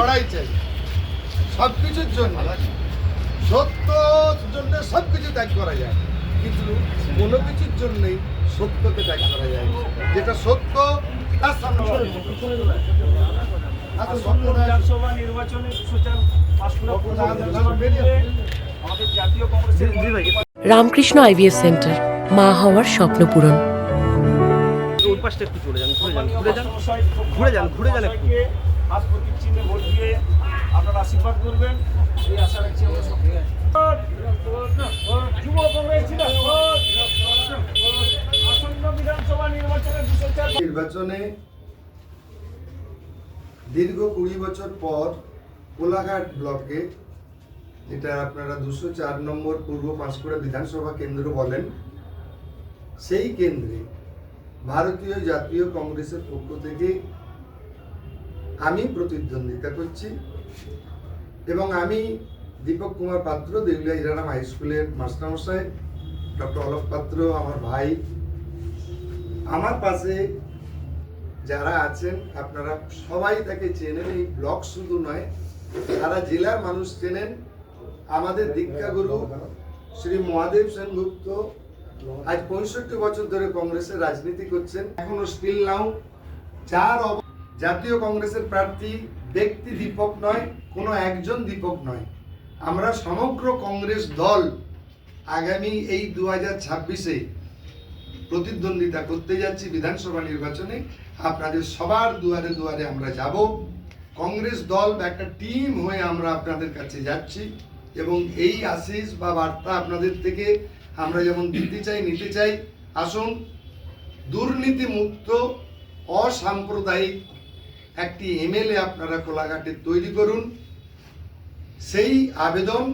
লড়াই চাই সব কিছুর জন্য, সত্যর জন্য সব কিছু ত্যাগ করা যায়, কিন্তু কোনো কিছুর জন্যই সত্যকে ত্যাগ করা যায় না। যেটা সত্য তার সামনে বিধানসভা নির্বাচনে আমাদের জাতীয় কংগ্রেসের রামকৃষ্ণ আইভিএফ সেন্টার, মা হওয়ার স্বপ্ন পূরণ। ওই পাশটা একটু চলে যান, ঘুরে যান একটু। হাত প্রতীক চিহ্নে ভোট দিয়ে আপনারা আশীর্বাদ করবেন, এই আশা রাখছি আমরা সব। যুব কংগ্রেস আসন্ন বিধানসভা নির্বাচনে দীর্ঘ 20 বছর পর কোলাঘাট ব্লকে, যেটা আপনারা 204 নম্বর পূর্ব পাঁশকুড়া বিধানসভা কেন্দ্র বলেন, সেই কেন্দ্রে ভারতীয় জাতীয় কংগ্রেসের পক্ষ থেকে আমি প্রতিদ্বন্দ্বিতা করছি এবং আমি দীপক কুমার পাত্র, দেউলিয়া হিরারাম হাই স্কুলের মাস্টারমশাই, ডক্টর অলোক পাত্র আমার ভাই, আমার পাশে যারা আছেন আপনারা সবাই তাকে চেনেন। এই ব্লক শুধু নয়, সারা জেলার মানুষ চেনেন। আমাদের দীক্ষাগুরু শ্রী মহাদেব সেনগুপ্ত আজ 65 বছর ধরে কংগ্রেসের রাজনীতি করছেন, এখনো স্টিল নাও। যার জাতীয় কংগ্রেসের প্রার্থী ব্যক্তি দীপক নয়, কোনো একজন দীপক নয়, আমরা সমগ্র কংগ্রেস দল আগামী এই 2026-এ প্রতিদ্বন্দ্বিতা করতে যাচ্ছি বিধানসভা নির্বাচনে। আপনাদের সবার দুয়ারে দুয়ারে আমরা যাব, কংগ্রেস দল একটা টিম হয়ে আমরা আপনাদের কাছে যাচ্ছি এবং এই আশিস বা বার্তা আপনাদের থেকে আমরা যেমন দিতে চাই, নিতে চাই। আসুন, দুর্নীতি মুক্ত অসাম্প্রদায়িক একটি এমএলএ আপনারা কোলাঘাটে তৈরি করুন। সেই আবেদন